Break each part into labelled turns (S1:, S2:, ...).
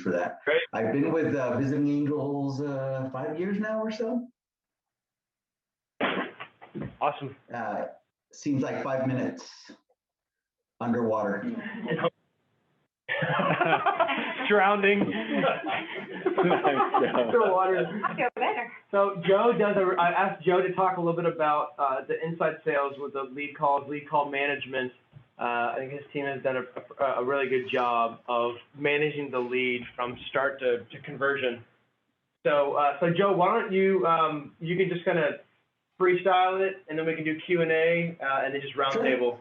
S1: for that.
S2: Great.
S1: I've been with Visiting Angels 5 years now or so.
S2: Awesome.
S1: Seems like 5 minutes underwater.
S2: Drowning.
S3: Underwater.
S4: I feel better.
S3: So I asked Joe to talk a little bit about the inside sales with the lead calls, lead call management. I think his team has done a really good job of managing the lead from start to conversion. So Joe, why don't you can just kind of freestyle it, and then we can do Q&A and then just roundtable.
S1: Sure.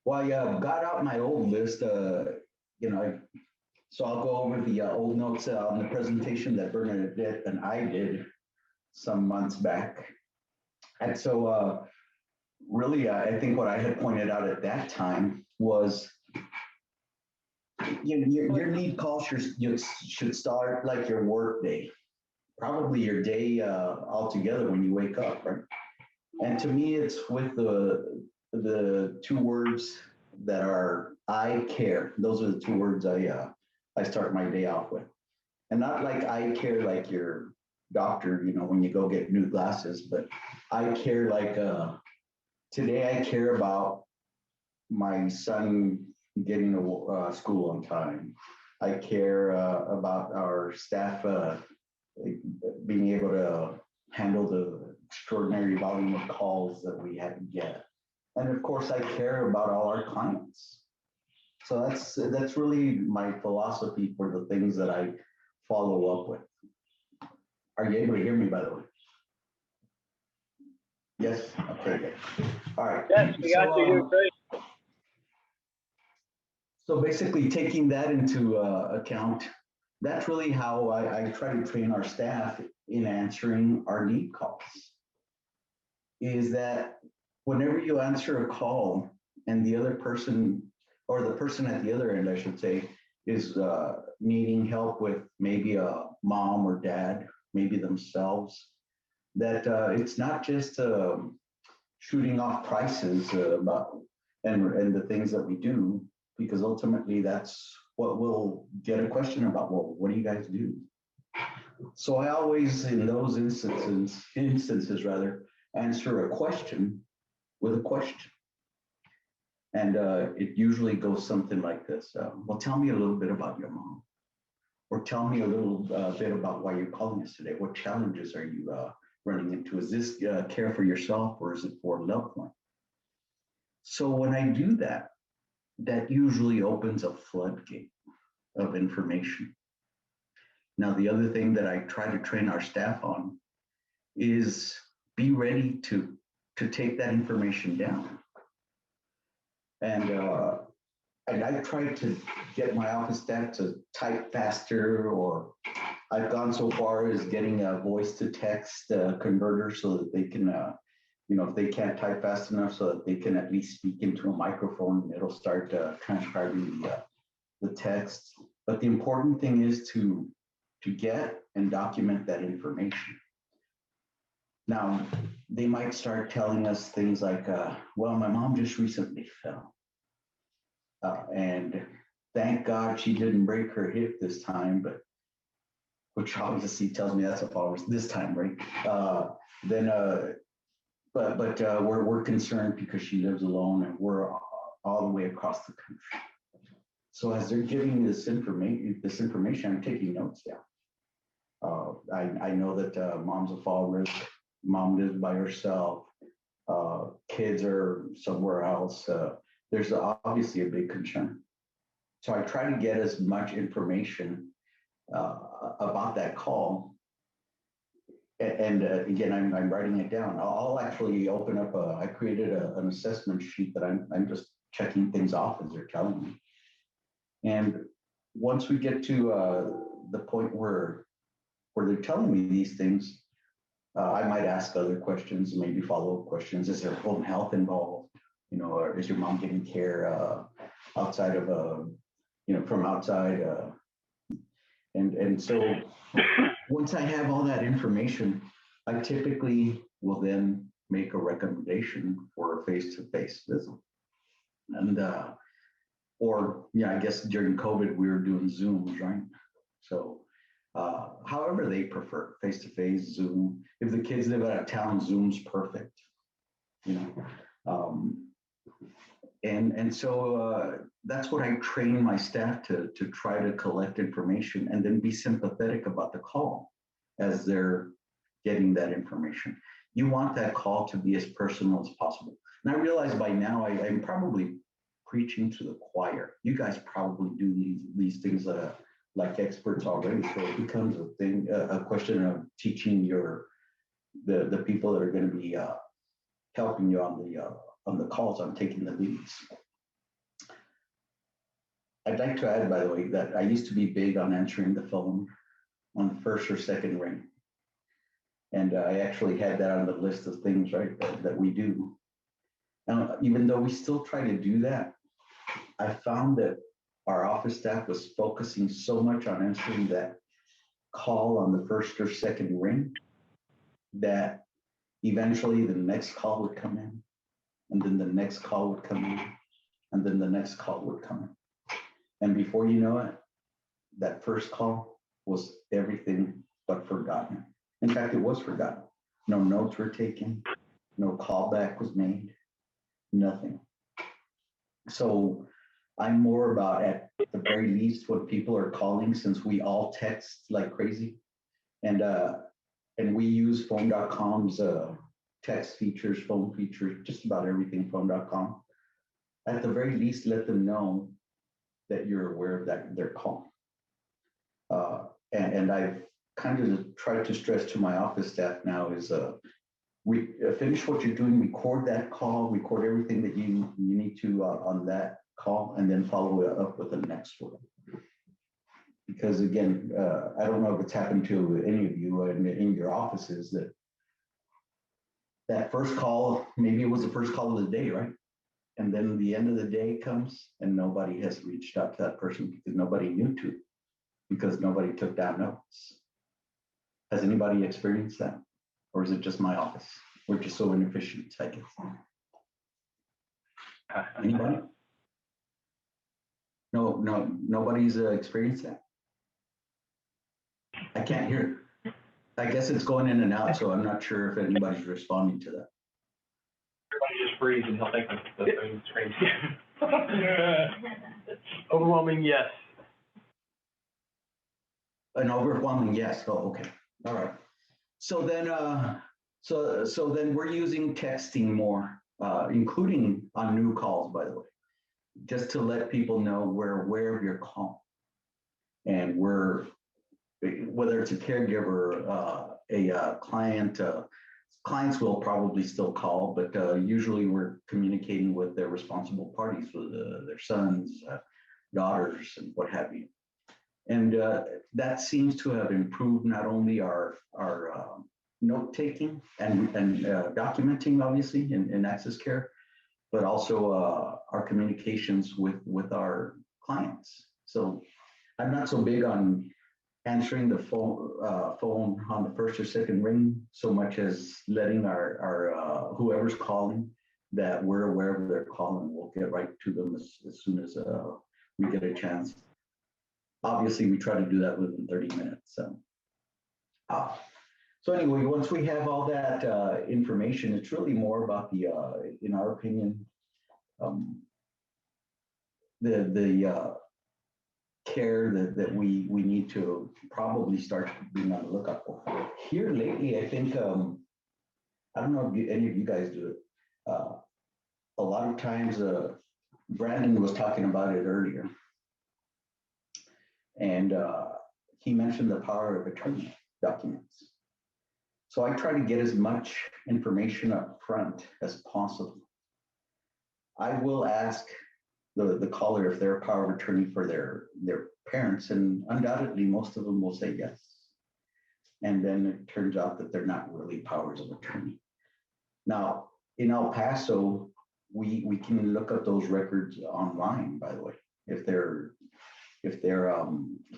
S1: Well, I got out my old list, so I'll go over the old notes on the presentation that Bernadette and I did some months back. And so really, I think what I had pointed out at that time was your lead call should start like your work day, probably your day altogether when you wake up, right? And to me, it's with the two words that are I care. Those are the two words I start my day off with. And not like I care like your doctor, when you go get new glasses, but I care like today I care about my son getting to school on time. I care about our staff being able to handle the extraordinary volume of calls that we had to get. And of course, I care about all our clients. So that's really my philosophy for the things that I follow up with. Are you able to hear me, by the way? Yes? Okay, good. All right.
S2: Yes, we got you. You're great.
S1: So basically taking that into account, that's really how I try to train our staff in answering our lead calls. Is that whenever you answer a call and the other person, or the person at the other end, I should say, is needing help with maybe a mom or dad, maybe themselves, that it's not just shooting off prices about and the things that we do, because ultimately that's what we'll get a question about. Well, what do you guys do? So I always, in those instances rather, answer a question with a question. And it usually goes something like this. Well, tell me a little bit about your mom. Or tell me a little bit about why you're calling us today. What challenges are you running into? Is this care for yourself or is it for a loved one? So when I do that, that usually opens a floodgate of information. Now, the other thing that I try to train our staff on is be ready to take that information down. And I try to get my office staff to type faster, or I've gone so far as getting a voice to text converter so that they can, if they can't type fast enough, so that they can at least speak into a microphone and it'll start transcribing the text. But the important thing is to get and document that information. Now, they might start telling us things like, well, my mom just recently fell. And thank God she didn't break her hip this time, but which obviously tells me that's a problem this time, right? But we're concerned because she lives alone and we're all the way across the country. So as they're giving me this information, I'm taking notes down. I know that mom's a fall risk. Mom lives by herself. Kids are somewhere else. There's obviously a big concern. So I try to get as much information about that call. And again, I'm writing it down. I'll actually open up I created an assessment sheet that I'm just checking things off as they're telling me. And once we get to the point where they're telling me these things, I might ask other questions, maybe follow-up questions. Is there home health involved? Or is your mom getting care outside of from outside? And so once I have all that information, I typically will then make a recommendation for a face-to-face visit. And I guess during COVID we were doing Zooms, right? however they prefer, face-to-face, Zoom. If the kids live out of town, Zoom's perfect, you know. And so that's what I train my staff to try to collect information and then be sympathetic about the call as they're getting that information. You want that call to be as personal as possible. And I realize by now I'm probably preaching to the choir. You guys probably do these things like experts already. So it becomes a question of teaching the people that are going to be helping you on the calls, on taking the leads. I'd like to add, by the way, that I used to be big on answering the phone on the first or second ring. And I actually had that on the list of things, right, that we do. Now, even though we still try to do that, I found that our office staff was focusing so much on answering that call on the first or second ring that eventually the next call would come in, and then the next call would come in, and then the next call would come in. And before you know it, that first call was everything but forgotten. In fact, it was forgotten. No notes were taken, no callback was made, nothing. So I'm more about, at the very least, when people are calling, since we all text like crazy, and we use phone.com's text features, phone features, just about everything phone.com. At the very least, let them know that you're aware of that their call. And I've kind of tried to stress to my office staff now is finish what you're doing, record that call, record everything that you need to on that call, and then follow it up with the next one. Because again, I don't know if it's happened to any of you in your offices that first call, maybe it was the first call of the day, right? And then the end of the day comes and nobody has reached out to that person because nobody knew to, because nobody took down notes. Has anybody experienced that? Or is it just my office? We're just so inefficient, I guess. Anybody? No, nobody's experienced that? I can't hear it. I guess it's going in and out, so I'm not sure if anybody's responding to that.
S2: Everybody just freeze and he'll think the thing's crazy.
S3: Overwhelming yes.
S1: An overwhelming yes. Oh, okay. All right. So then, so then we're using texting more, including on new calls, by the way, just to let people know we're aware of your call, and whether it's a caregiver, a client. Clients will probably still call, but usually we're communicating with their responsible parties, with their sons, daughters, and what have you. And that seems to have improved not only our note taking and documenting, obviously, in access care, but also our communications with our clients. So I'm not so big on answering the phone on the first or second ring so much as letting our whoever's calling that we're aware of their call, and we'll get right to them as soon as we get a chance. Obviously, we try to do that within 30 minutes. So anyway, once we have all that information, it's really more about in our opinion, the care that we need to probably start being on the lookout for. Here lately, I think, I don't know if any of you guys do it. A lot of times, Brandon was talking about it earlier, and he mentioned the power of attorney documents. So I try to get as much information up front as possible. I will ask the caller if they're a power of attorney for their parents, and undoubtedly most of them will say yes. And then it turns out that they're not really powers of attorney. Now, in El Paso, we can look up those records online, by the way, if they're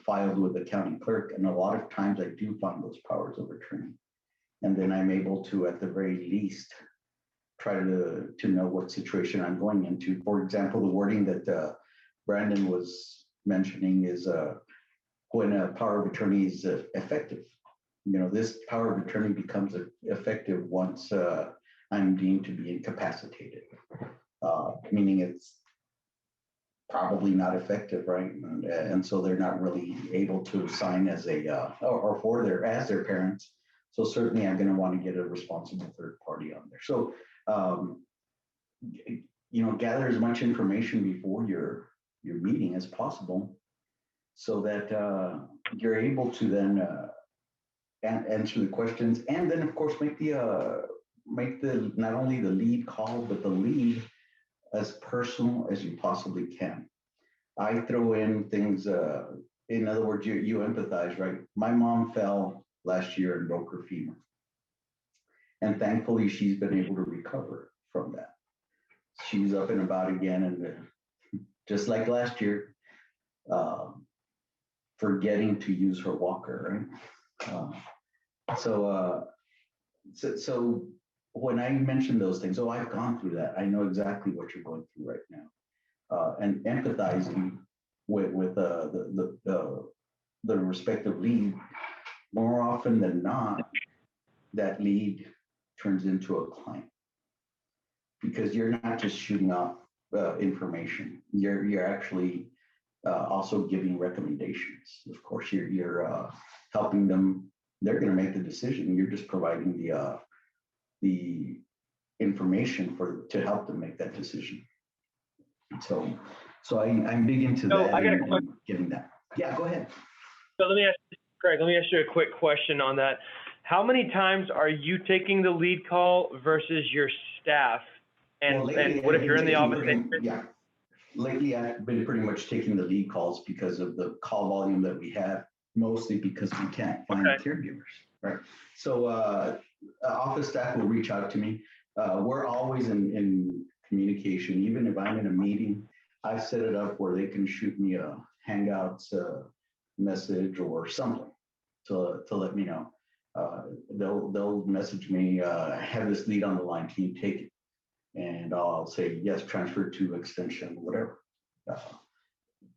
S1: filed with the county clerk. And a lot of times I do find those powers of attorney. And then I'm able to, at the very least, try to know what situation I'm going into. For example, the wording that Brandon was mentioning is when a power of attorney is effective. This power of attorney becomes effective once I'm deemed to be incapacitated, meaning it's probably not effective, right? And so they're not really able to sign as as their parents. So certainly I'm going to want to get a responsible third party on there. So, gather as much information before your meeting as possible so that you're able to then answer the questions, and then of course make the not only the lead call, but the lead as personal as you possibly can. I throw in things, in other words, you empathize, right? My mom fell last year and broke her femur. And thankfully, she's been able to recover from that. She's up and about again, and just like last year, forgetting to use her walker, right? So when I mention those things, I've gone through that. I know exactly what you're going through right now, and empathizing with the respective lead. More often than not, that lead turns into a client, because you're not just shooting off information. You're actually also giving recommendations. Of course, you're helping them. They're going to make the decision. You're just providing the information to help them make that decision. So I'm big into that.
S3: I got a
S1: and getting that. Yeah, go ahead.
S3: So Craig, let me ask you a quick question on that. How many times are you taking the lead call versus your staff? And,
S1: Well, lately,
S3: and what if you're in the office?
S1: Yeah. Lately, I've been pretty much taking the lead calls because of the call volume that we have, mostly because we can't find caregivers, right? So office staff will reach out to me. We're always in communication. Even if I'm in a meeting, I set it up where they can shoot me a Hangouts message or something to let me know. They'll message me, have this lead on the line, can you take it? And I'll say, yes, transfer to extension, whatever.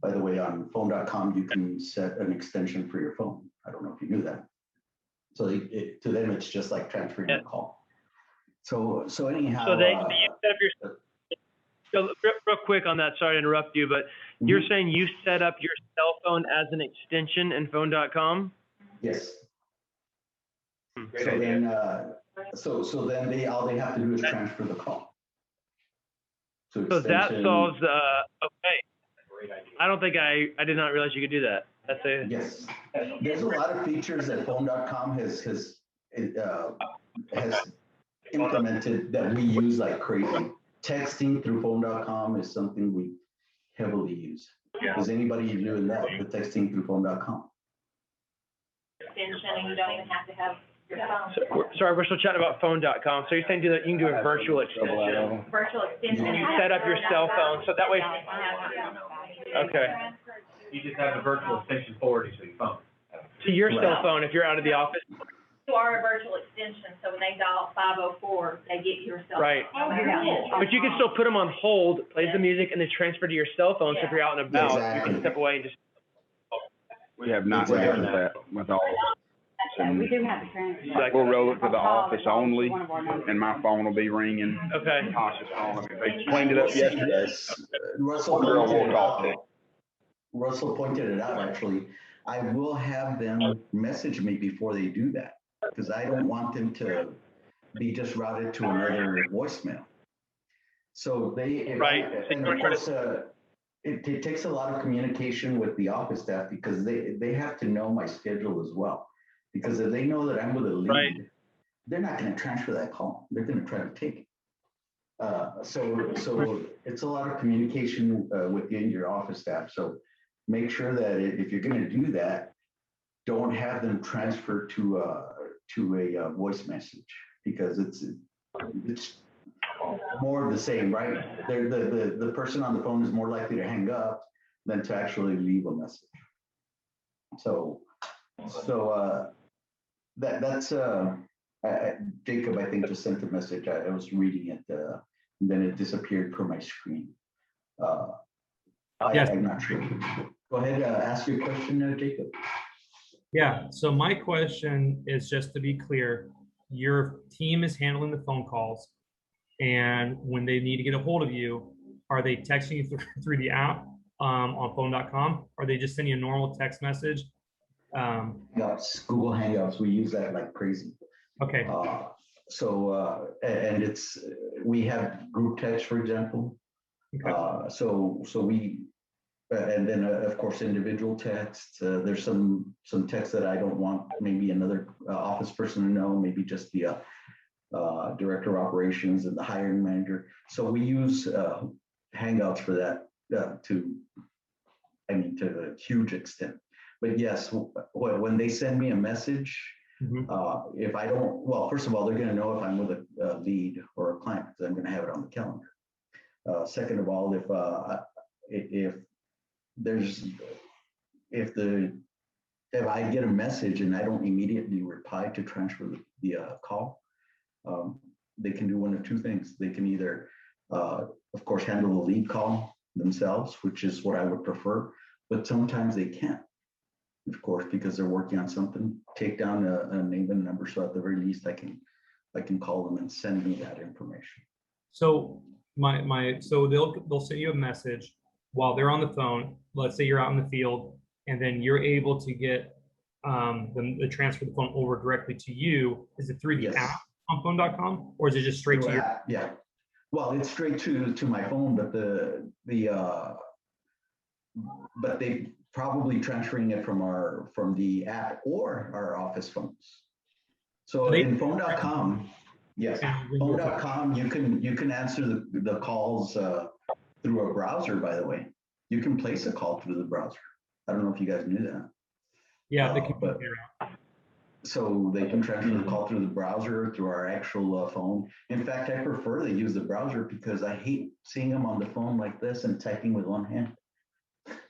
S1: By the way, on phone.com, you can set an extension for your phone. I don't know if you knew that. So to them, it's just like transferring a call. So anyhow.
S3: So you set up your, so real quick on that, sorry to interrupt you, but you're saying you set up your cell phone as an extension in phone.com?
S1: Yes. So then, so then all they have to do is transfer the call.
S3: So that solves okay. I don't think I did not realize you could do that.
S1: Yes. There's a lot of features that phone.com has implemented that we use like crazy. Texting through phone.com is something we heavily use. Is anybody doing that, the texting through phone.com?
S4: Extension, and you don't even have to have your phone.
S3: Sorry, we're still chatting about phone.com. So you're saying you can do a virtual extension.
S4: Virtual extension.
S3: You set up your cell phone, so that way. Okay.
S2: You just have a virtual extension forwarding to your phone.
S3: To your cell phone, if you're out of the office.
S4: You are a virtual extension, so when they dial 504, they get your cell phone.
S3: Right. But you can still put them on hold, plays the music, and then transfer to your cell phone. So if you're out and about, you can step away and just.
S5: We have not done that with all.
S6: We do have the transfer.
S5: We'll roll it to the office only, and my phone will be ringing.
S3: Okay.
S5: Tasha's phone. They cleaned it up yesterday.
S1: Russell pointed it out, actually. I will have them message me before they do that, because I don't want them to be just routed to another voicemail. So and of course, it takes a lot of communication with the office staff, because they have to know my schedule as well. Because if they know that I'm with a lead, they're not going to transfer that call. They're going to try to take it. So it's a lot of communication within your office staff. So make sure that if you're going to do that, don't have them transfer to a voice message, because it's more of the same, right? The person on the phone is more likely to hang up than to actually leave a message. So that's Jacob, I think, just sent a message. I was reading it, and then it disappeared from my screen. I'm not sure. Go ahead, ask your question, Jacob.
S7: Yeah, so my question is just to be clear, your team is handling the phone calls, and when they need to get a hold of you, are they texting you through the app on phone.com? Or are they just sending you a normal text message?
S1: Hangouts, Google Hangouts, we use that like crazy.
S7: Okay.
S1: And we have group text, for example.
S7: Okay.
S1: So we, and then of course, individual text. There's some text that I don't want maybe another office person to know, maybe just the director of operations and the hiring manager. So we use Hangouts for that to a huge extent. But yes, when they send me a message, if I don't, well, first of all, they're going to know if I'm with a lead or a client because I'm going to have it on the calendar. Second of all, if I get a message and I don't immediately reply to transfer the call, they can do one of two things. They can either, of course, handle the lead call themselves, which is what I would prefer, but sometimes they can't, of course, because they're working on something. Take down a name and number, so at the very least, I can call them and send me that information.
S7: So so they'll send you a message while they're on the phone. Let's say you're out in the field, and then you're able to get the transfer the phone over directly to you. Is it through the app on phone.com, or is it just straight to your
S1: app? Yeah. Well, it's straight to my phone, but they probably transferring it from the app or our office phones. So in phone.com, yes, phone.com, you can answer the calls through a browser. By the way, you can place a call through the browser. I don't know if you guys knew that.
S7: Yeah,
S1: so they can transfer the call through the browser, through our actual phone. In fact, I prefer they use the browser because I hate seeing them on the phone like this and typing with one hand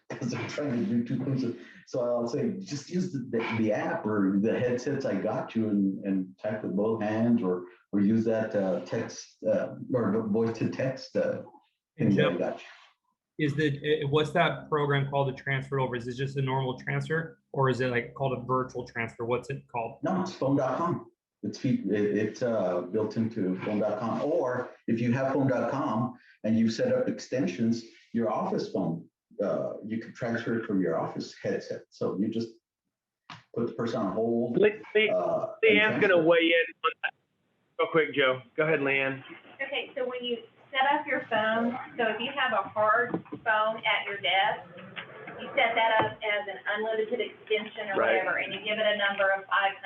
S1: because they're trying to do two things. So I'll say, just use the app or the headsets I got you and type with both hands, or use that text or voice to text thing that I got you.
S7: What's that program called to transfer over? Is it just a normal transfer, or is it like called a virtual transfer? What's it called?
S1: No, it's phone.com. It's built into phone.com. Or if you have phone.com and you set up extensions, your office phone, you can transfer it from your office headset. So you just put the person on hold.
S3: Leanne's going to weigh in on that real quick, Joe. Go ahead, Leanne.
S4: Okay, so when you set up your phone, so if you have a hard phone at your desk, you set that up as an unlimited extension or whatever, and you give it a number of 500,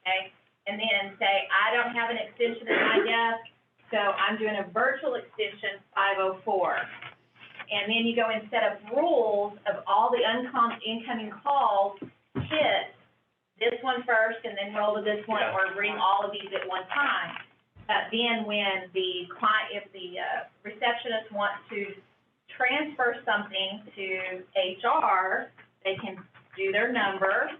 S4: okay? And then say, I don't have an extension at my desk, so I'm doing a virtual extension 504. And then you go and set up rules of all the incoming calls, hit this one first and then roll to this one, or bring all of these at one time. Then when the client, if the receptionist wants to transfer something to HR, they can do their number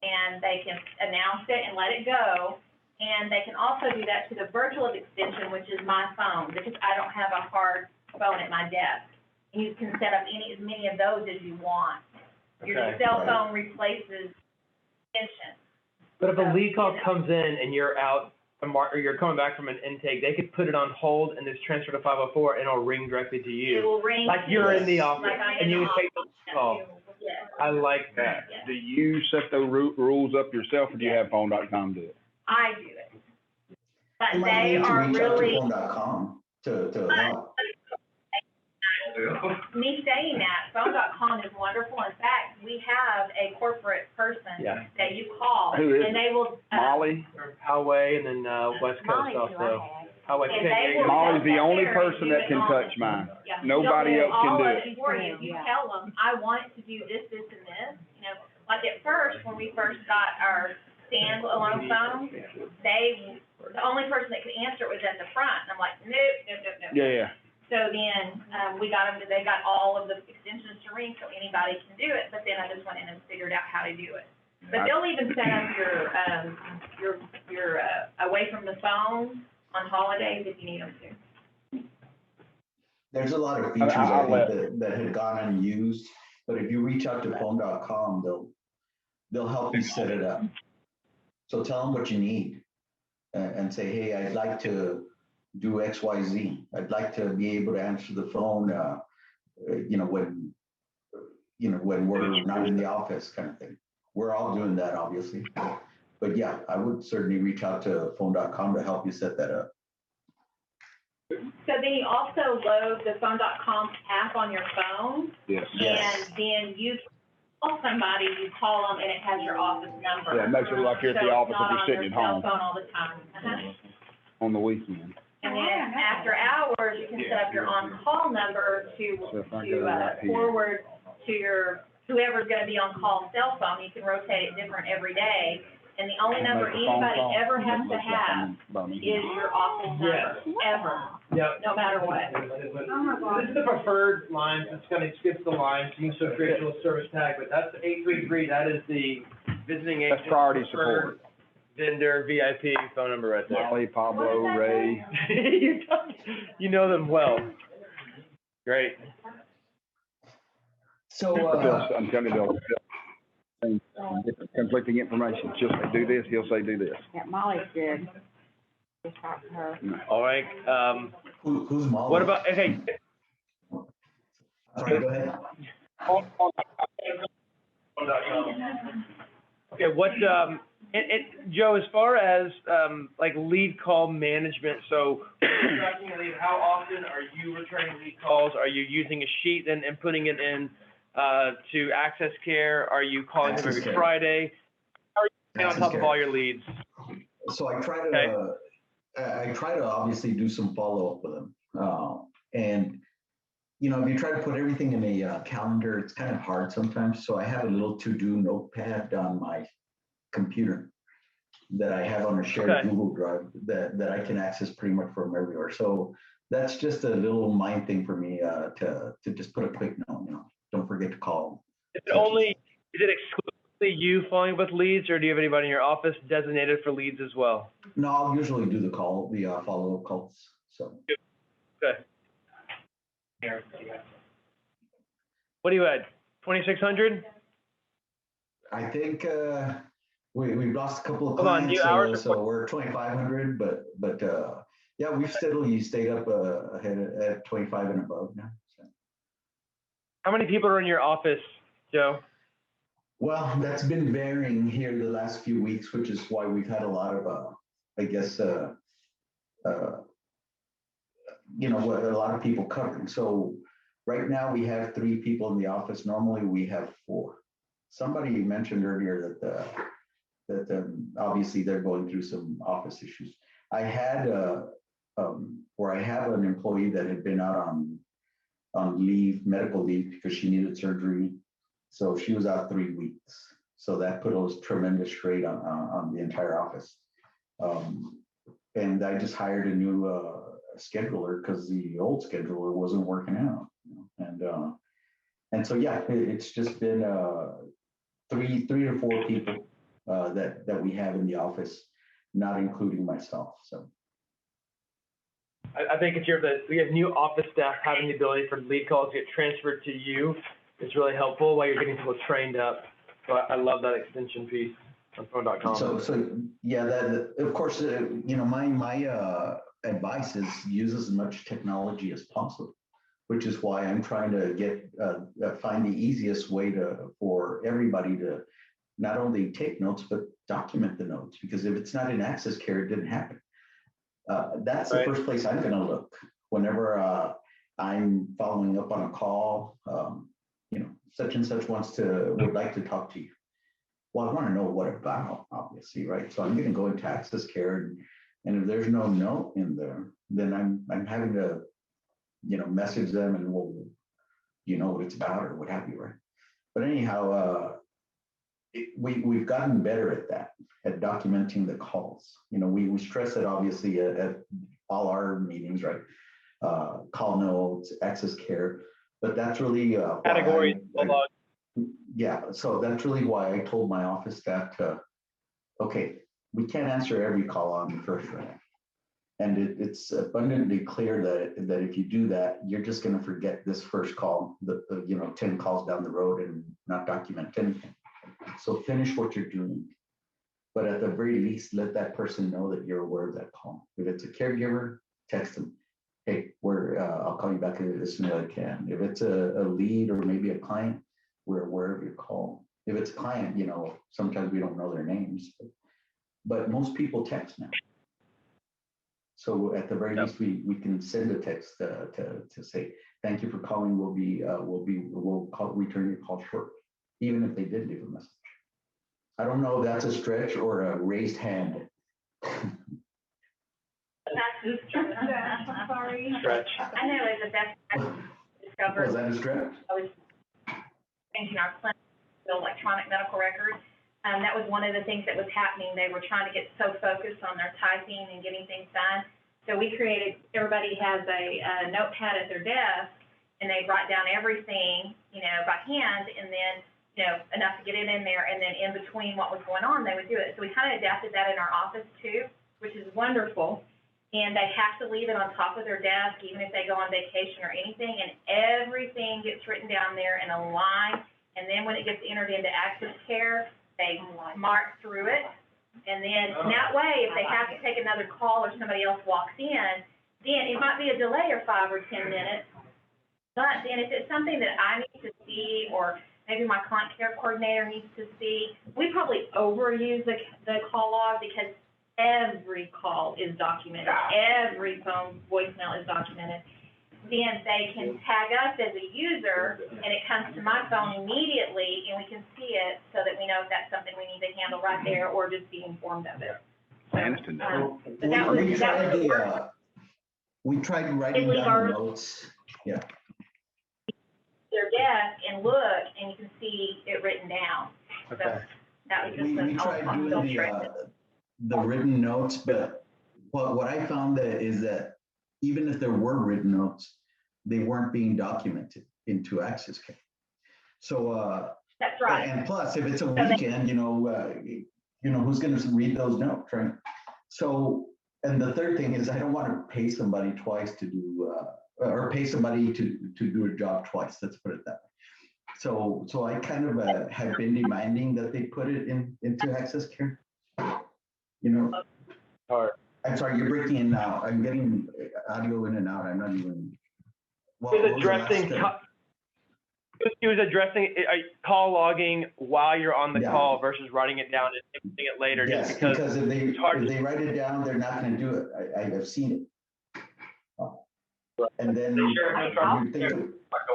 S4: and they can announce it and let it go. And they can also do that to the virtual extension, which is my phone, because I don't have a hard phone at my desk. And you can set up as many of those as you want. Your cell phone replaces extension.
S3: But if a lead call comes in and you're out, or you're coming back from an intake, they could put it on hold and just transfer to 504 and it'll ring directly to you.
S4: It will ring.
S3: Like you're in the office and you take the call.
S4: Yes.
S3: I like that.
S5: Do you set the rules up yourself, or do you have phone.com do it?
S4: I do it. But
S1: You might
S4: they
S1: need to
S4: are
S1: reach out to
S4: really.
S1: phone.com to help.
S4: Me saying that, phone.com is wonderful. In fact, we have a corporate person that you call,
S5: Who is
S4: and they will.
S5: Molly?
S3: Poway and then West Coast also. Poway.
S5: Molly's the only person that can touch mine. Nobody else can do it.
S4: You tell them, I want it to do this, this, and this. You know, like at first, when we first got our standalone phone, the only person that could answer it was at the front. And I'm like, nope.
S5: Yeah.
S4: So then they got all of the extensions to ring, so anybody can do it. But then I just went in and figured out how to do it. But they'll even set up your away from the phone on holidays if you need them to.
S1: There's a lot of features I think that had gone unused. But if you reach out to phone.com, they'll help you set it up. So tell them what you need and say, hey, I'd like to do X, Y, Z. I'd like to be able to answer the phone, when we're not in the office, kind of thing. We're all doing that, obviously. But yeah, I would certainly reach out to phone.com to help you set that up.
S4: So then you also load the phone.com app on your phone.
S5: Yes.
S4: And then you call somebody, you call them, and it has your office number.
S5: Yeah, it makes it look like you're at the office if you're sitting at home.
S4: So it's not on your cell phone all the time.
S5: On the weekend.
S4: And then after hours, you can set up your on-call number to forward to your whoever's going to be on call cell phone. You can rotate it different every day. And the only number anybody ever has to have is your office number, ever, no matter what.
S3: This is the preferred line. It's going to skip the line. So you can still create a little service tag, but that's 833. That is the visiting agent.
S5: That's priority support.
S3: Vendor VIP phone number right there.
S5: Molly, Pablo, Ray.
S3: You know them well. Great.
S1: So
S5: I'm telling you, different conflicting information. She'll say do this, he'll say do this.
S6: Yeah, Molly's good. Just talk to her.
S3: All right.
S1: who's Molly?
S3: What about, hey.
S1: Sorry, go ahead.
S3: Okay, what, Joe, as far as, like lead call management, so tracking a lead, how often are you returning lead calls? Are you using a sheet and putting it in, to Access Care? Are you calling them every Friday? How are you staying on top of all your leads?
S1: So I try to obviously do some follow-up with them. And, if you try to put everything in a calendar, it's kind of hard sometimes. So I have a little to-do notepad on my computer that I have on a shared Google Drive that I can access pretty much from everywhere. So that's just a little mind thing for me to just put a quick note, don't forget to call.
S3: Is it exclusively you following up with leads, or do you have anybody in your office designated for leads as well?
S1: No, I'll usually do the follow-up calls. So.
S3: Okay. What do you add? 2,600?
S1: I think we've lost a couple of
S3: Hold on,
S1: clients, so we're 2,500. But yeah, we've steadily stayed up ahead at 25 and above now. So.
S3: How many people are in your office, Joe?
S1: Well, that's been varying here the last few weeks, which is why we've had a lot of, a lot of people covering. So right now we have 3 people in the office. Normally we have 4. Somebody mentioned earlier that obviously they're going through some office issues. I had where I have an employee that had been out on leave, medical leave, because she needed surgery. So she was out 3 weeks. So that put a tremendous strain on the entire office. And I just hired a new scheduler because the old scheduler wasn't working out. And so yeah, it's just been 3 to 4 people that we have in the office, not including myself. So.
S3: I think we have new office staff having the ability for lead calls to get transferred to you. It's really helpful while you're getting people trained up. So I love that extension piece on phone.com.
S1: So yeah, that of course, my advice is use as much technology as possible, which is why I'm trying to find the easiest way for everybody to not only take notes, but document the notes, because if it's not in Access Care, it didn't happen. That's the first place I'm going to look whenever I'm following up on a call. Such and such would like to talk to you. Well, I want to know what about, obviously, right? So I'm going to go into Access Care, and if there's no note in there, then I'm having to, message them and well, what it's about or what have you, right? But anyhow, we've gotten better at that, at documenting the calls. We stress it obviously at all our meetings, right? Call notes, Access Care, but that's really
S3: categories.
S1: Yeah, so that's really why I told my office staff we can't answer every call on the first round. And it's abundantly clear that if you do that, you're just going to forget this first call, the 10 calls down the road and not document anything. So finish what you're doing. But at the very least, let that person know that you're aware of that call. If it's a caregiver, text them. Hey, I'll call you back as soon as I can. If it's a lead or maybe a client, we're aware of your call. If it's a client, sometimes we don't know their names, but most people text now. So at the very least, we can send a text to say, thank you for calling. We'll return your call short, even if they did leave a message. I don't know if that's a stretch or a raised hand.
S4: That's a stretch. I'm sorry.
S2: Stretch.
S4: I know it's the best discovered.
S1: Was that a stretch?
S4: I was changing our clinic, the electronic medical records. That was one of the things that was happening. They were trying to get so focused on their typing and getting things done. So we created, everybody has a notepad at their desk, and they write down everything, by hand, and then, enough to get it in there, and then in between what was going on, they would do it. So we kind of adapted that in our office too, which is wonderful. And they have to leave it on top of their desk, even if they go on vacation or anything, and everything gets written down there in a line. And then when it gets entered into Access Care, they mark through it. And then that way, if they have to take another call or somebody else walks in, then it might be a delay of 5 or 10 minutes. But then if it's something that I need to see, or maybe my client care coordinator needs to see, we probably overuse the call log because every call is documented. Every phone voicemail is documented. Then they can tag us as a user, and it comes to my phone immediately, and we can see it so that we know if that's something we need to handle right there or just be informed of it. So, but that was,
S1: we tried writing down notes. Yeah.
S4: Their desk and look, and you can see it written down. So that was just
S1: we tried doing the written notes, but what I found is that even if there were written notes, they weren't being documented into Access Care. So
S4: that's right.
S1: And plus, if it's a weekend, who's going to read those notes, right? So, and the third thing is, I don't want to pay somebody twice to do, or pay somebody to do a job twice. Let's put it that way. So I kind of have been demanding that they put it into Access Care.
S2: Hard.
S1: I'm sorry, you're breaking in now. I'm getting audio in and out. I'm not even.
S3: He was addressing call logging while you're on the call versus writing it down and doing it later.
S1: Yes,
S3: just because
S1: if they write it down, they're not going to do it. I've seen it. And then you think,
S4: But I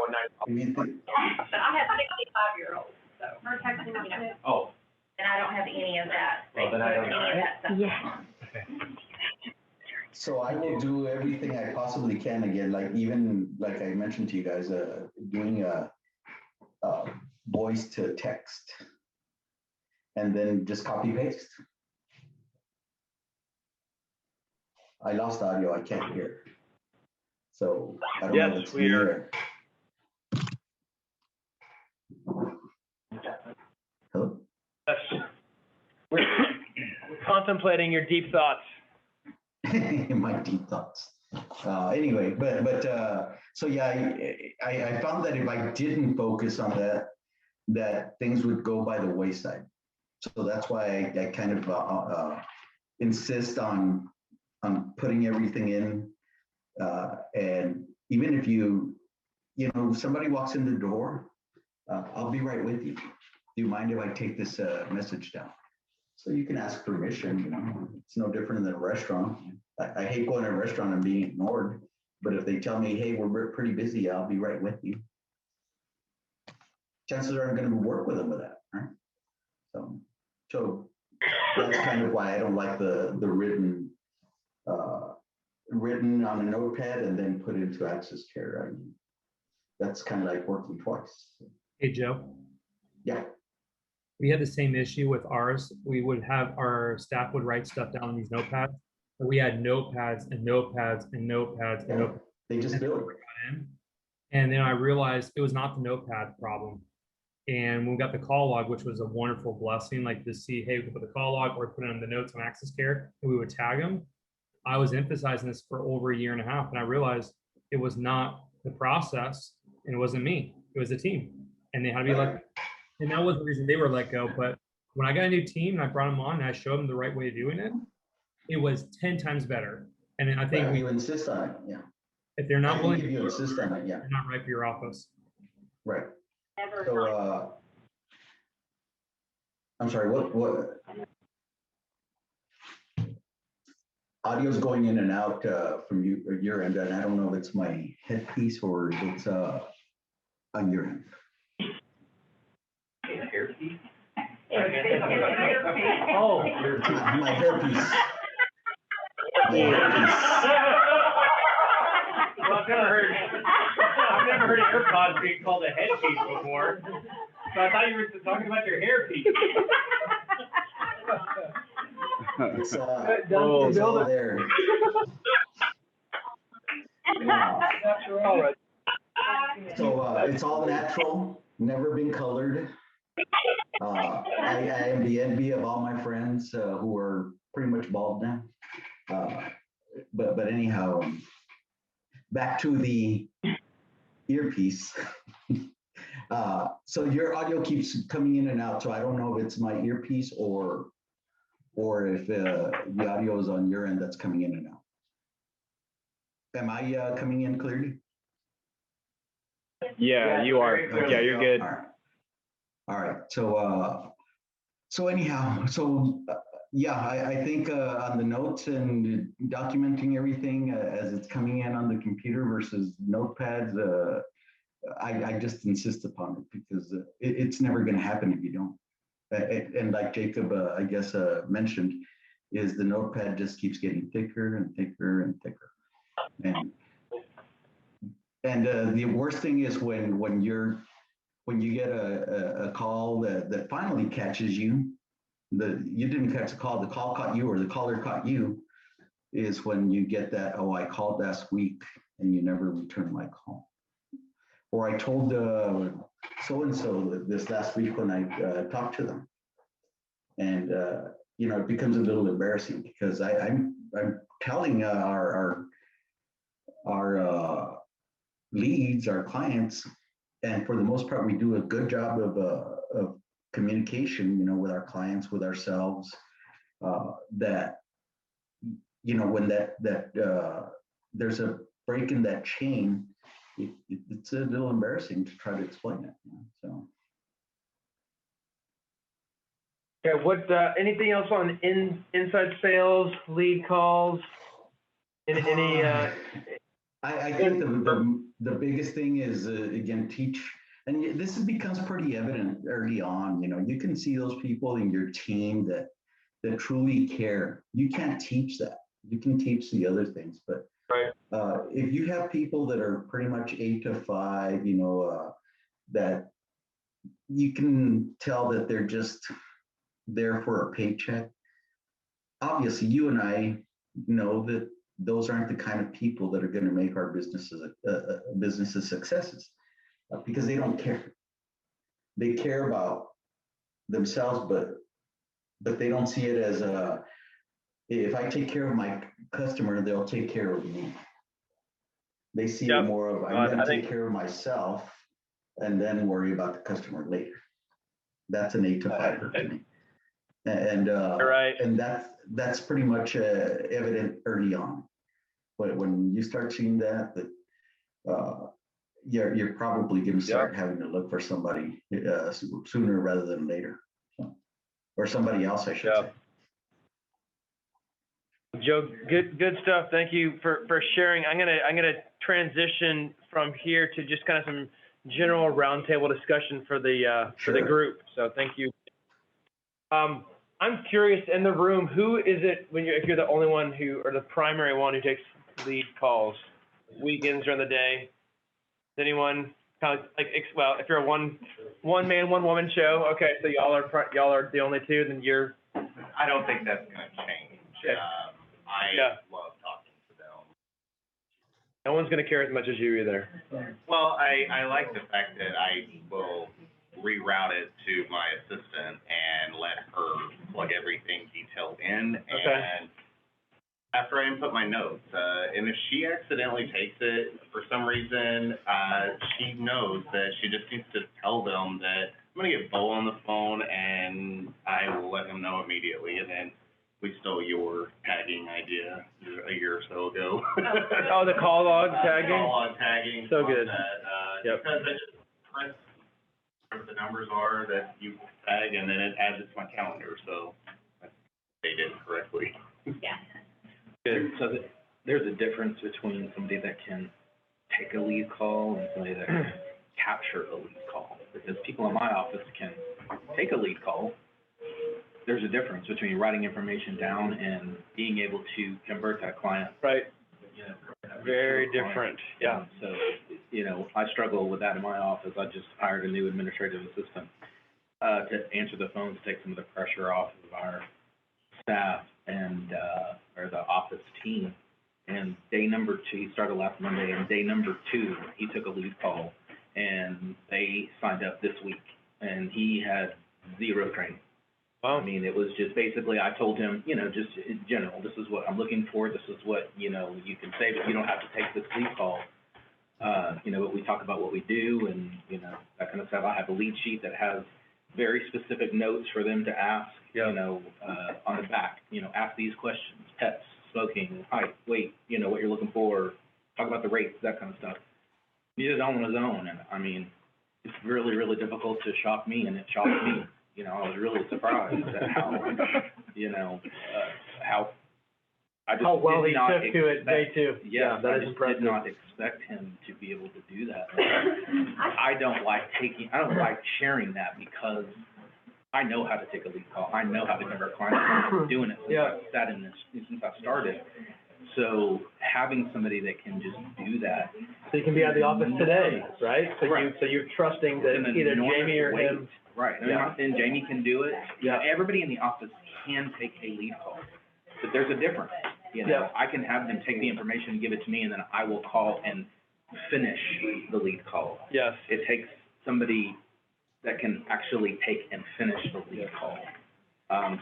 S4: have 65-year-olds, so.
S2: Oh.
S4: And I don't have any of that.
S2: Well, then I don't
S4: any of that stuff.
S6: Yeah.
S1: So I will do everything I possibly can again, like I mentioned to you guys, doing a voice to text, and then just copy paste. I lost audio. I can't hear. So I don't know if it's me or. Hello?
S3: Yes. We're contemplating your deep thoughts.
S1: My deep thoughts. Anyway, but so yeah, I found that if I didn't focus on that things would go by the wayside. So that's why I kind of insist on putting everything in. And even if somebody walks in the door, I'll be right with you. Do you mind if I take this message down? So you can ask permission, it's no different than a restaurant. I hate going to a restaurant and being ignored, but if they tell me, hey, we're pretty busy, I'll be right with you. Chances are I'm going to work with them with that, right? So that's kind of why I don't like the written on a notepad and then put into Access Care. I mean, that's kind of like working twice.
S7: Hey, Joe.
S1: Yeah.
S7: We had the same issue with ours. We would have our staff would write stuff down on these notepads. But we had notepads and notepads and notepads and notepads.
S1: They just build.
S7: And then I realized it was not the notepad problem. And when we got the call log, which was a wonderful blessing, like to see, hey, we could put the call log or put it on the notes on Access Care, and we would tag them. I was emphasizing this for over a year and a half, and I realized it was not the process, and it wasn't me. It was the team, and they had to be let. And that was the reason they were let go. But when I got a new team and I brought them on and I showed them the right way of doing it, it was 10 times better. And I think
S1: you insist on it, yeah.
S7: if they're not willing,
S1: if you insist on it, yeah.
S7: they're not right for your office.
S1: Right.
S6: Never
S1: So, I'm sorry, what? Audio's going in and out from your end, and I don't know if it's my headpiece or if it's on your end.
S2: Hairpiece?
S3: Oh.
S1: My hairpiece. My hairpiece.
S3: Well, I've never heard AirPods being called a headpiece before. So I thought you were talking about your hairpiece.
S1: It's
S3: It's
S1: all there.
S3: All right.
S1: So it's all natural, never been colored. I am the envy of all my friends who are pretty much bald now. But anyhow, back to the earpiece. So your audio keeps coming in and out. So I don't know if it's my earpiece or if the audio is on your end that's coming in and out. Am I coming in clearly?
S3: Yeah, you are.
S1: Okay.
S3: Yeah, you're good.
S1: All right. So anyhow, yeah, I think on the notes and documenting everything as it's coming in on the computer versus notepads, I just insist upon it because it's never going to happen if you don't. And like Jacob, I guess, mentioned, is the notepad just keeps getting thicker and thicker and thicker. And the worst thing is when you get a call that finally catches you, you didn't catch the call caught you, or the caller caught you, is when you get that, oh, I called last week and you never returned my call. Or I told so-and-so this last week when I talked to them. And, it becomes a little embarrassing because I'm telling our leads, our clients, and for the most part, we do a good job of communication, with our clients, with ourselves, that, when that there's a break in that chain, it's a little embarrassing to try to explain it. So.
S3: Okay, what, anything else on inside sales, lead calls? Any
S1: I think the biggest thing is, again, teach, and this becomes pretty evident early on. You can see those people in your team that truly care. You can't teach that. You can teach the other things, but
S3: right.
S1: If you have people that are pretty much 8 to 5, that you can tell that they're just there for a paycheck. Obviously, you and I know that those aren't the kind of people that are going to make our businesses successes, because they don't care. They care about themselves, but they don't see it as if I take care of my customer, they'll take care of me. They see it more of, I'm going to take care of myself and then worry about the customer later. That's an 8 to 5 to me. And
S3: right.
S1: And that's pretty much evident early on. But when you start seeing that you're probably going to start having to look for somebody sooner rather than later, or somebody else, I should say.
S3: Joe, good stuff. Thank you for sharing. I'm gonna transition from here to just kind of some general roundtable discussion for the group. So thank you. I'm curious, in the room, who is it if you're the only one or the primary one who takes lead calls, weekends during the day? Is anyone kind of if you're a one man, one woman show? Okay, so y'all are the only two. Then you're.
S8: I don't think that's going to change.
S3: Okay.
S8: I love talking to them.
S3: No one's going to care as much as you either.
S8: Well, I like the fact that I will reroute it to my assistant and let her plug everything detailed in.
S3: Okay.
S8: And after I input my notes, and if she accidentally takes it for some reason, she knows that she just needs to tell them that I'm gonna get Bo on the phone and I will let him know immediately. And then we stole your tagging idea a year or so ago.
S3: Oh, the call log tagging?
S8: Call log tagging.
S3: So
S8: on
S3: good.
S8: That,
S3: Yep.
S8: because I just press what the numbers are that you tag, and then it adds it to my calendar, so they did it correctly.
S4: Yeah.
S9: Good. So there's a difference between somebody that can take a lead call and somebody that can capture a lead call. Because people in my office can take a lead call. There's a difference between writing information down and being able to convert that client.
S3: Right.
S9: You know,
S3: Very different. Yeah.
S9: So, you know, I struggle with that in my office. I just hired a new administrative assistant to answer the phones, take some of the pressure off of our staff and or the office team. And day number 2, he started last Monday, and day number 2, he took a lead call, and they signed up this week, and he had 0 training.
S3: Wow.
S9: I mean, it was just basically, I told him, you know, just in general, this is what I'm looking for, this is what, you know, you can say, but you don't have to take this lead call. You know, but we talk about what we do and, you know, that kind of stuff. I have a lead sheet that has very specific notes for them to ask, you know, on the back, you know, ask these questions, pets, smoking, height, weight, you know, what you're looking for, talk about the rates, that kind of stuff. He did it all on his own, and I mean, it's really, really difficult to shock me, and it shocked me. You know, I was really surprised at how, you know, how I just
S3: How well
S9: did
S3: he
S9: not
S3: took to it day 2.
S9: Yeah,
S3: that
S9: I
S3: is
S9: just
S3: impressive.
S9: did not expect him to be able to do that. I don't like sharing that because I know how to take a lead call. I know how to convert clients. I've been doing it since since I started. So having somebody that can just do that.
S3: So you can be out of the office today, right? So
S9: Right.
S3: you're trusting that
S9: An
S3: either
S9: enormous
S3: Jamie or
S9: weight.
S3: him.
S9: Right,
S3: Yeah.
S9: and Jamie can do it.
S3: Yeah.
S9: Everybody in the office can take a lead call, but there's a difference. You know,
S3: Yeah.
S9: I can have them take the information, give it to me, and then I will call and finish the lead call.
S3: Yes.
S9: It takes somebody that can actually take and finish the lead call.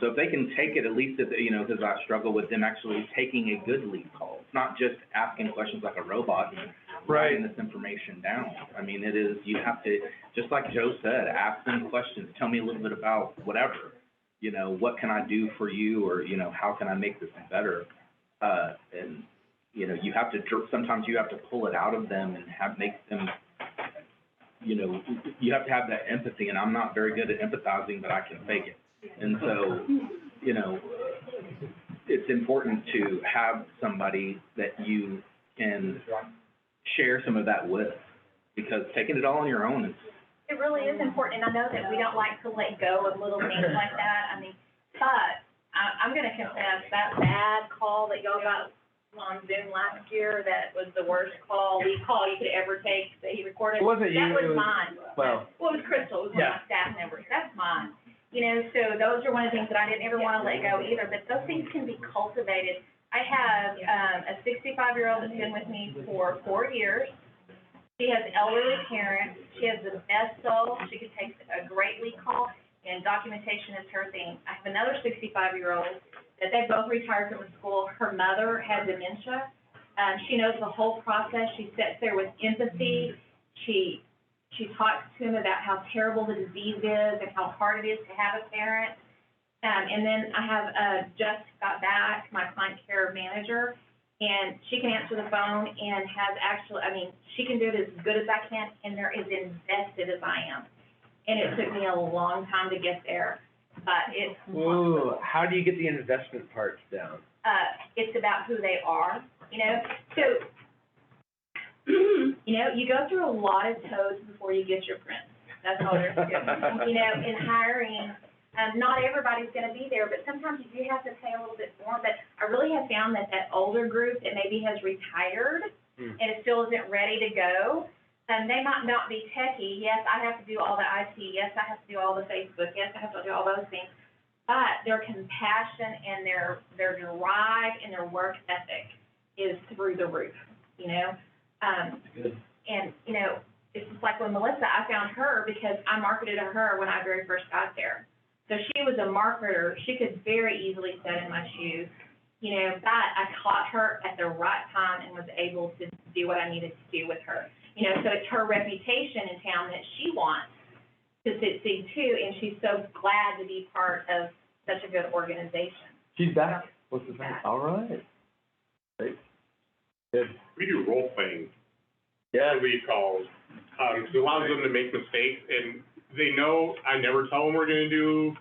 S9: So if they can take it, at least, you know, because I struggle with them actually taking a good lead call. It's not just asking questions like a robot and writing this information down. I mean, it is, you have to, just like Joe said, ask them questions. Tell me a little bit about whatever. You know, what can I do for you, or, you know, how can I make this better? And, you know, you have to, sometimes you have to pull it out of them and make them, you know, you have to have that empathy, and I'm not very good at empathizing, but I can fake it. And so, you know, it's important to have somebody that you can share some of that with, because taking it all on your own is.
S4: It really is important, and I know that we don't like to let go of little things like that. I mean, but I'm gonna confess, that bad call that y'all got on Zoom last year, that was the worst lead call you could ever take, that he recorded.
S3: It wasn't you,
S4: That
S3: it
S4: was
S3: was-
S4: mine.
S3: Well.
S4: Well, it was Crystal, it was one of my staff members, that's mine. You know, so those are one of the things that I didn't ever wanna let go either, but those things can be cultivated. I have, a 65-year-old that's been with me for 4 years. She has elderly parents, she has the best soul, she could take a great lead call, and documentation is her thing. I have another 65-year-old that they both retired from the school. Her mother had dementia. She knows the whole process. She sits there with empathy. She talks to him about how terrible the disease is and how hard it is to have a parent. And then I have just got back, my client care manager, and she can answer the phone and has actually, I mean, she can do it as good as I can, and they're as invested as I am. And it took me a long time to get there, but it's.
S3: Ooh, how do you get the investment parts down?
S4: It's about who they are, you know? So, you know, you go through a lot of toads before you get your prince. That's all there's to it. You know, in hiring, not everybody's gonna be there, but sometimes you do have to pay a little bit more. But I really have found that older group that maybe has retired and it still isn't ready to go, they might not be techie. Yes, I have to do all the IT. Yes, I have to do all the Facebook. Yes, I have to do all those things. But their compassion and their drive and their work ethic is through the roof, you know? And, you know, it's just like when Melissa, I found her because I marketed to her when I very first got there. So she was a marketer. She could very easily sit in my shoes. you know, but I caught her at the right time and was able to do what I needed to do with her. You know, so it's her reputation in town that she wants to succeed too, and she's so glad to be part of such a good organization.
S3: She's back. What's the thing? All right. Great. Good.
S10: We do role playing
S3: Yeah.
S10: lead calls, because it allows them to make mistakes, and they know I never tell them we're gonna do,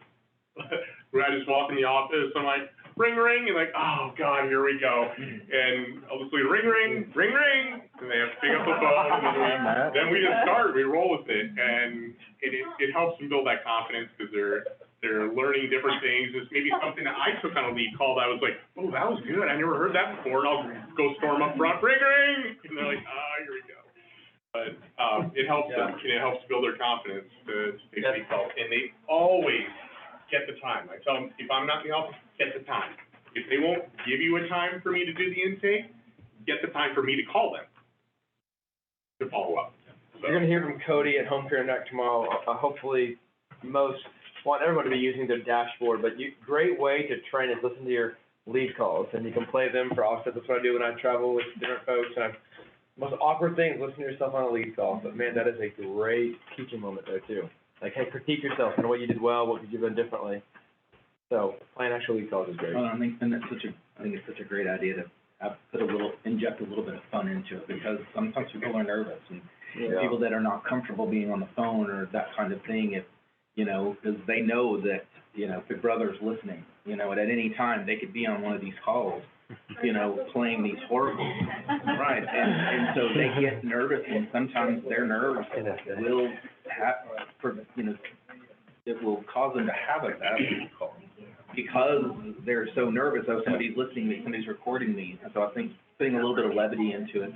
S10: where I just walk in the office, I'm like, ring, ring, and like, oh God, here we go. And I'll just leave, ring, ring, ring, ring, and they have to pick up the phone, and then we just start, we roll with it, and it helps them build that confidence, because they're learning different things. It's maybe something that I took on a lead call that I was like, oh, that was good, I never heard that before, and I'll go storm up front, ring, ring, and they're like, here we go. But, it helps them, and it helps build their confidence to take lead calls, and they always get the time. I tell them, if I'm not in the office, get the time. If they won't give you a time for me to do the intake, get the time for me to call them to follow up. So.
S3: You're gonna hear from Cody at Home Care Neck tomorrow. Hopefully, most want everyone to be using their dashboard, but great way to train is listen to your lead calls, and you can play them for offset. That's what I do when I travel with different folks. And the most awkward thing is listening to yourself on a lead call. But man, that is a great teaching moment there too. Like, hey, critique yourself and what you did well, what could you have done differently. So playing actual lead calls is great.
S9: Well, I think it's such a great idea to inject a little bit of fun into it, because sometimes people are nervous, and people that are not comfortable being on the phone or that kind of thing, if, you know, because they know that, you know, Big Brother's listening, you know, and at any time they could be on one of these calls, you know, playing these horrible, right, and so they get nervous, and sometimes their nerves will it will cause them to have a bad lead call, because they're so nervous, oh, somebody's listening to me, somebody's recording me, and so I think putting a little bit of levity into it,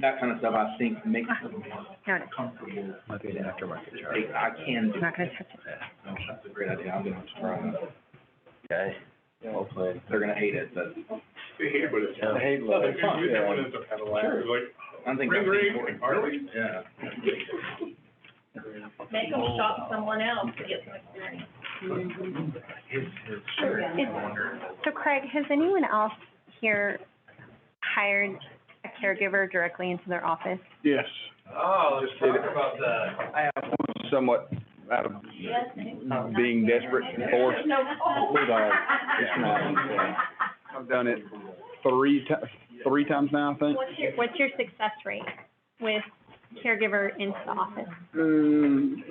S9: that kind of stuff, I think makes them more comfortable.
S5: Might be an aftermarket charge.
S9: I can do.
S6: I'm not gonna touch it.
S9: That's a great idea, I'm gonna try that.
S3: Okay. Well played.
S9: They're gonna hate it, but.
S10: They hate it, but it's fun.
S3: They hate love.
S10: It's fun. Everyone ends up having a laugh. It's like,
S9: I think
S10: ring,
S9: that's the
S10: ring,
S9: important part.
S10: really?
S9: Yeah.
S4: Make them shop someone else to get some experience.
S11: So Craig, has anyone else here hired a caregiver directly into their office?
S5: Yes.
S3: Oh, let's talk about that.
S5: I have somewhat out of being desperate and forced. It's not. I've done it three times now, I think.
S11: What's your success rate with caregiver into the office?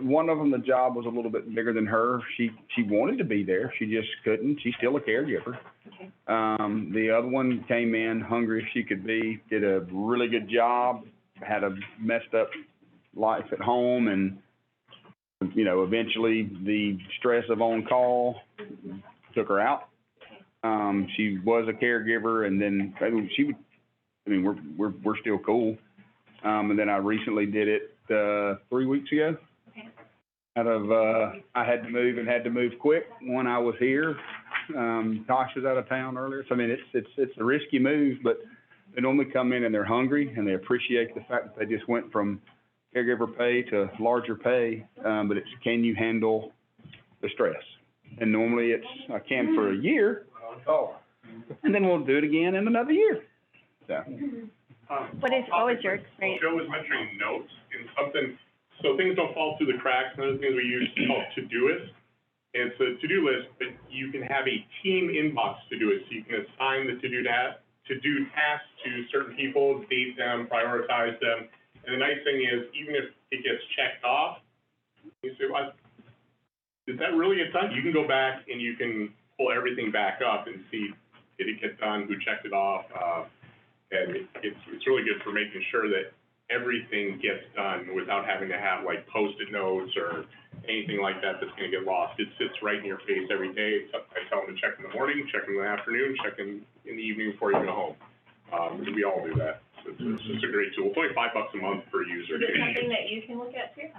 S5: One of them, the job was a little bit bigger than her. She wanted to be there. She just couldn't. She's still a caregiver.
S11: Okay.
S5: The other one came in hungry as she could be, did a really good job, had a messed up life at home, and, you know, eventually the stress of on call took her out. She was a caregiver, and then we're still cool. And then I recently did it 3 weeks ago.
S11: Okay.
S5: Out of I had to move quick when I was here. Tosh was out of town earlier, so I mean it's a risky move, but they normally come in and they're hungry and they appreciate the fact that they just went from caregiver pay to larger pay. But it's, can you handle the stress? And normally it's I can for a year. And then we'll do it again in another year. So.
S11: What is your experience?
S10: Joe was mentioning notes and something, so things don't fall through the cracks. One of the things we use is called to-do-ist. And it's a to-do list, but you can have a team inbox to-do-ist. So you can assign the to-do tasks to certain people, date them, prioritize them. And the nice thing is, even if it gets checked off, you say, well, did that really get done? You can go back and you can pull everything back up and see, did it get done, who checked it off? And it's really good for making sure that everything gets done without having to have like Post-it notes or anything like that that's going to get lost. It sits right in your face every day. I tell them to check in the morning, check in the afternoon, check in the evening before you go home. We all do that. So it's just a great tool. It's only $5 a month per user.
S4: Is it something that you can look at too?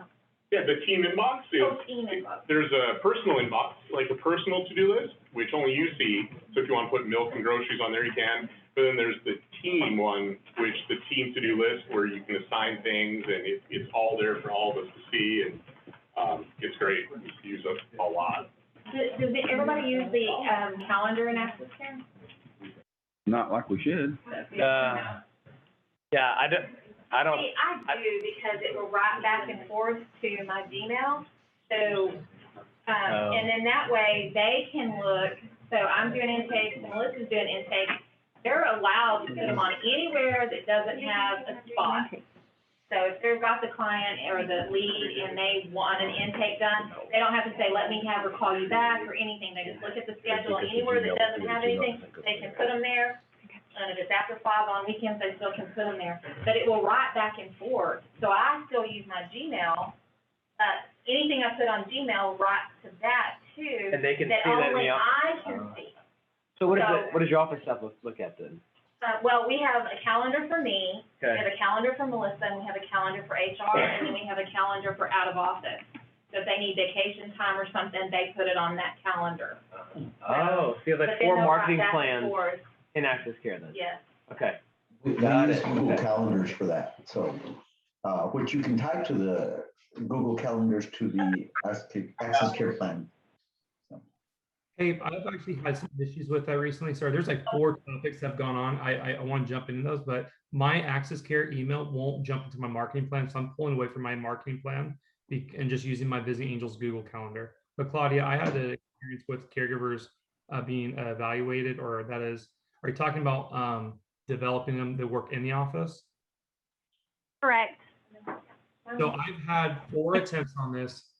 S10: Yeah, the team inbox there's a personal inbox, like a personal to-do list, which only you see. So if you want to put milk and groceries on there, you can. But then there's the team one, which the team to-do list, where you can assign things, and it's all there for all of us to see, and it's great. We use it a lot.
S4: Does everybody use the calendar in Access Care?
S5: Not like we should.
S3: Yeah, I don't,
S4: See, I do because it will write back and forth to my Gmail. So, and then that way they can look. So I'm doing intakes, and Melissa's doing intakes. They're allowed to put them on anywhere that doesn't have a spot. So if they've got the client or the lead and they want an intake done, they don't have to say, let me have her call you back or anything. They just look at the schedule, and anywhere that doesn't have anything, they can put them there. And if it's after 5 on weekends, they still can put them there. But it will write back and forth. So I still use my Gmail. Anything I put on Gmail writes to that too.
S3: and they can see that in
S4: only
S3: the office.
S4: I can see.
S3: So what
S4: So-
S3: does your office staff look at then?
S4: Well, we have a calendar for me, we
S3: Okay.
S4: have a calendar for Melissa, and we have a calendar for HR, and then we have a calendar for out of office. So if they need vacation time or something, they put it on that calendar.
S3: Oh, so you have
S4: But
S3: like
S4: then
S3: 4
S4: they'll
S3: marketing
S4: write back and
S3: plans
S4: forth.
S3: in Access Care then?
S4: Yes.
S3: Okay.
S1: We
S3: Got
S1: use
S3: it.
S1: Google
S3: Okay.
S1: Calendars for that, so, which you can type to the Google Calendars to the Access Care plan.
S7: Hey, I've actually had some issues with that recently. Sorry, there's like 4 topics that have gone on. I want to jump into those, but my Access Care email won't jump into my marketing plan, so I'm pulling away from my marketing plan and just using my Visiting Angels Google Calendar. But Claudia, I had an experience with caregivers being evaluated, or that is, are you talking about developing them to work in the office?
S11: Correct.
S7: So I've had 4 attempts on this.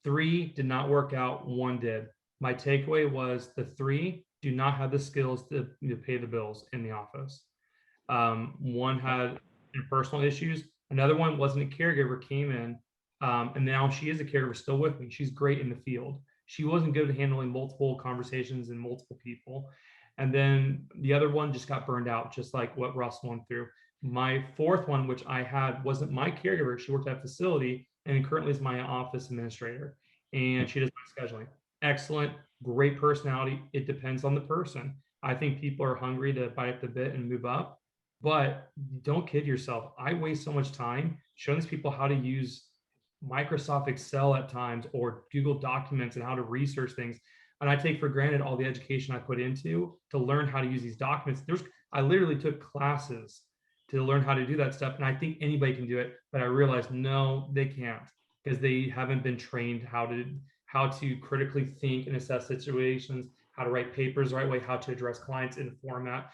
S7: 3 did not work out, 1 did. My takeaway was the 3 do not have the skills to pay the bills in the office. 1 had personal issues. Another one wasn't a caregiver, came in, and now she is a caregiver still with me. She's great in the field. She wasn't good at handling multiple conversations and multiple people. And then the other one just got burned out, just like what Russell went through. My 4th one, which I had, wasn't my caregiver. She worked at a facility and currently is my office administrator. And she does my scheduling. Excellent, great personality. It depends on the person. I think people are hungry to bite at the bit and move up, but don't kid yourself. I waste so much time showing these people how to use Microsoft Excel at times or Google Documents and how to research things. And I take for granted all the education I put into to learn how to use these documents. I literally took classes to learn how to do that stuff. And I think anybody can do it, but I realized no, they can't, because they haven't been trained how to critically think and assess situations, how to write papers the right way, how to address clients in a format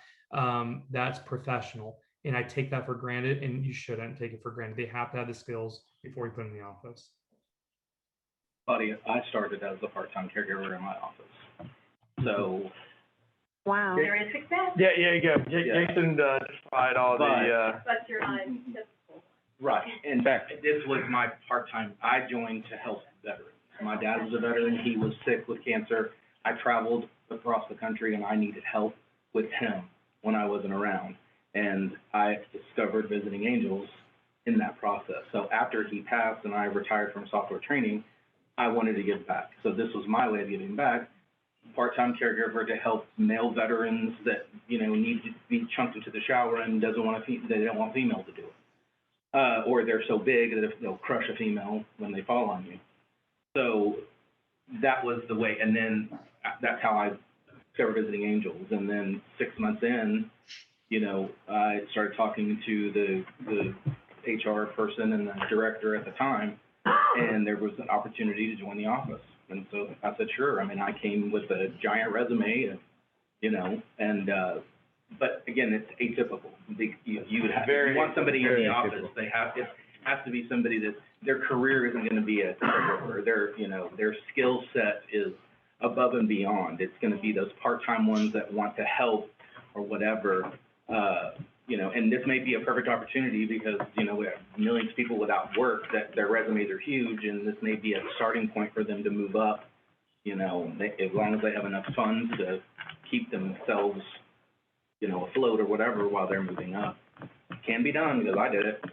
S7: that's professional. And I take that for granted, and you shouldn't take it for granted. They have to have the skills before you put them in the office.
S9: Claudia, I started as a part-time caregiver in my office. So,
S11: Wow.
S4: There is success,
S3: Yeah, you go.
S9: Yeah.
S3: Jason tried all the,
S4: but you're not typical.
S9: right, in fact, this was my part-time, I joined to help veterans. My dad was a veteran, he was sick with cancer. I traveled across the country and I needed help with him when I wasn't around. And I discovered Visiting Angels in that process. So after he passed and I retired from software training, I wanted to give back. So this was my way of giving back. Part-time caregiver to help male veterans that, need to be chunked into the shower and they don't want female to do it. Or they're so big that they'll crush a female when they fall on you. So that was the way. And then that's how I discovered Visiting Angels. And then 6 months in, I started talking to the HR person and the director at the time, and there was an opportunity to join the office. And so I said, sure. I mean, I came with a giant resume, but again, it's atypical. You would have, if you want somebody in the office, it has to be somebody that their career isn't going to be a caregiver. Their skill set is above and beyond. It's going to be those part-time ones that want to help or whatever. And this may be a perfect opportunity because, we have millions of people without work that their resumes are huge, and this may be a starting point for them to move up, as long as they have enough funds to keep themselves, afloat or whatever while they're moving up. It can be done because I did it.